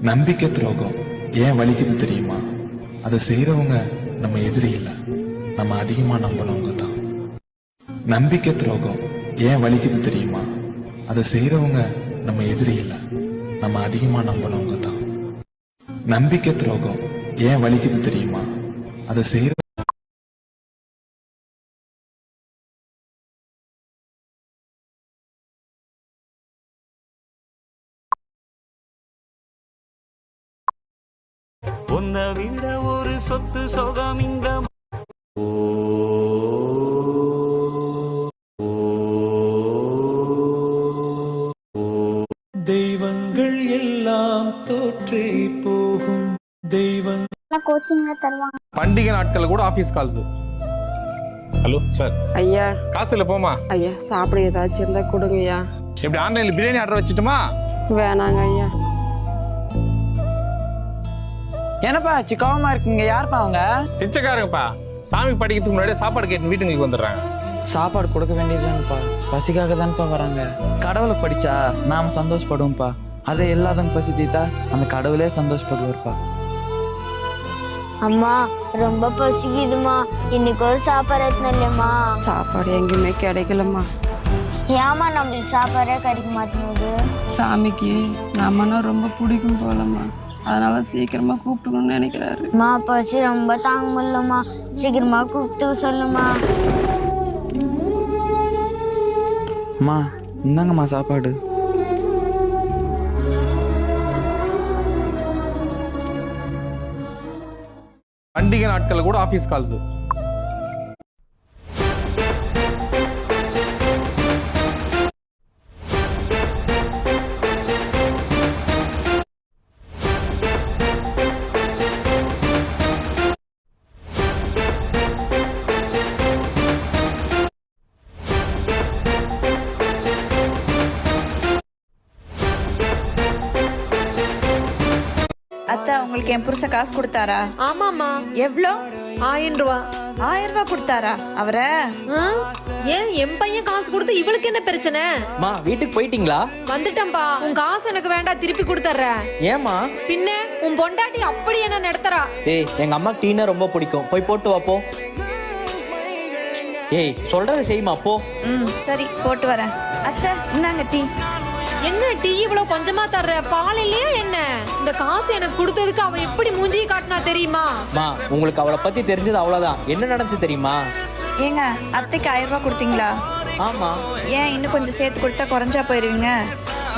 நம்பிக்கை துரோகம் ஏன் வலிக்குது தெரியுமா? அதை செய்யறவங்க நம்ம எதிரி இல்லை, நம்ம அதிகமா நம்பினவங்க தான். நம்பிக்கை துரோகம் ஏன் வலிக்குது தெரியுமா? அதை செய்யறவங்க நம்ம எதிரி இல்லை, நம்ம அதிகமா நம்பினவங்க தான். நம்பிக்கை துரோகம் ஏன் வலிக்குது தெரியுமா? அதை செய்யற உன்னை விட ஒரு சொத்து சொகம் இந்த தெய்வங்கள் எல்லாம் தோற்றே போகும். தெய்வங்கள் கோச்சிங்ல தருவாங்க. பண்டிகை நாட்கள் கூட ஆபீஸ் கால்ஸ். Hello sir. ஐயா காசு இல்ல போமா. ஐயா சாப்பிட ஏதாச்சும் இருந்தா கொடுங்க ஐயா. எப்படி ஆன்லைன்ல பிரியாணி ஆர்டர் வச்சுட்டுமா? வேணாங்க ஐயா. என்னப்பா சிக்காவமா இருக்குங்க? யாருப்பா அவங்க? பிச்சைக்காரங்கப்பா. சாமி படிக்கிறதுக்கு முன்னாடியே சாப்பாடு கேட்டு வீட்டுக்கு வந்துடுறாங்க. சாப்பாடு கொடுக்க வேண்டியதுதான்ப்பா, பசிக்காக தான்ப்பா வராங்க. கடவுளை படிச்சா நாம சந்தோஷப்படுவோம்ப்பா, அதை எல்லாரும் பசி தீத்தா அந்த கடவுளே சந்தோஷப்படுவார்ப்பா. அம்மா ரொம்ப பசிக்குதுமா, இன்னைக்கு ஒரு சாப்பாடு இல்லையம்மா. சாப்பாடு எங்கேயுமே கிடைக்கலம்மா. ஏமா நம்மளுக்கு சாப்பாடே கிடைக்க மாட்டேங்குது? சாமிக்கு நம்மனா ரொம்ப பிடிக்கும் போலம்மா, அதனால சீக்கிரமா கூப்பிட்டுக்கணும்னு நினைக்கிறாரு. அம்மா பசி ரொம்ப தாங்க முடியலம்மா, சீக்கிரமா கூப்பிட்டு சொல்லுமா. அம்மா இந்தாங்கம்மா சாப்பாடு. பண்டிகை நாட்கள் கூட ஆபீஸ் கால்ஸ். அத்தை, உங்களுக்கு என் புருஷன் காசு கொடுத்தாரா? ஆமாமா. எவ்வளோ? 1000 ரூபா. 1000 ரூபாய் கொடுத்தாரா அவரை? ஏன் என் பையன் காசு கொடுத்து இவளுக்கு என்ன பிரச்சனை? அம்மா வீட்டுக்கு போயிட்டீங்களா? வந்துட்டம்பா. உன் காசு எனக்கு வேண்டாம், திருப்பி கொடுத்துறேன். ஏமா? பின்ன உன் பொண்டாட்டி அப்படி என்ன நடத்துறா? ஏய் எங்க அம்மா டீனா ரொம்ப பிடிக்கும், போய் போட்டு வாப்போ. ஏய் சொல்றத செய்யுமா போ. சரி போட்டு வரேன். அத்தை இந்தாங்க டீ. என்ன டீ இவ்வளவு கொஞ்சமா தர்ற? பால் இல்லையா என்ன? இந்த காசு எனக்கு கொடுத்ததுக்கு அவன் எப்படி மூஞ்சியை காட்டினா தெரியுமா? அம்மா உங்களுக்கு அவளை பத்தி தெரிஞ்சது அவ்வளவுதான், என்ன நடந்துச்சு தெரியுமா? ஏங்க அத்தைக்கு 1000 ரூபாய் கொடுத்தீங்களா? ஆமா. ஏன் இன்னும் கொஞ்சம் சேர்த்து கொடுத்தா குறைஞ்சா போயிருவீங்க.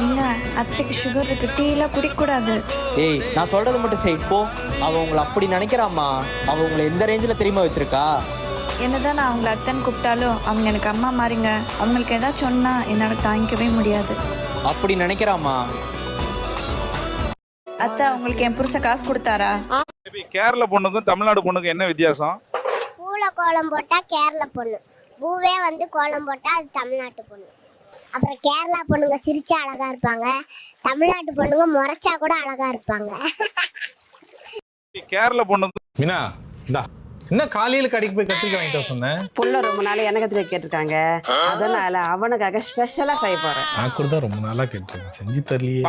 ஏங்க அத்தைக்கு சுகர் இருக்கு, டீ எல்லாம் குடிக்க கூடாது. ஏய் நான் சொல்றது மட்டும் செய் போ. அவ உங்களை அப்படி நினைக்கிறாம்மா, அவ உங்களை எந்த ரேஞ்சில தெரியுமா வச்சிருக்கா? என்னதான் நான் அவங்கள அத்தைன்னு கூப்பிட்டாலும் அவங்க எனக்கு அம்மா மாறிங்க. அவங்களுக்கு ஏதாச்சும் சொன்னா என்னால தாங்கிக்கவே முடியாது. அப்படி நினைக்கிறாமா? அத்தை உங்களுக்கு என் புருஷன் காசு கொடுத்தாரா? கேரள பொண்ணுக்கும் தமிழ்நாடு பொண்ணுக்கும் என்ன வித்தியாசம்? பூல கோலம் போட்டா கேரள பொண்ணு, பூவே வந்து கோலம் போட்டா அது தமிழ்நாட்டு பொண்ணு. அப்புறம் கேரளா பொண்ணுங்க சிரிச்சா அழகா இருப்பாங்க, தமிழ்நாட்டு பொண்ணுங்க முறைச்சா கூட அழகா இருப்பாங்க. கேரள பொண்ணுக்கு மீனா இந்தா என்ன காலையில கடைக்கு போய் கத்திரிக்காய் வாங்கிட்டு வர சொன்னேன். புள்ள ரொம்ப நாள் எனக்கு கேட்டிருக்காங்க, அதனால அவனுக்காக ஸ்பெஷலா செய்ய போறேன். நான் கூட தான் ரொம்ப நாளா கேட்டிருக்கேன், செஞ்சு தரலையே.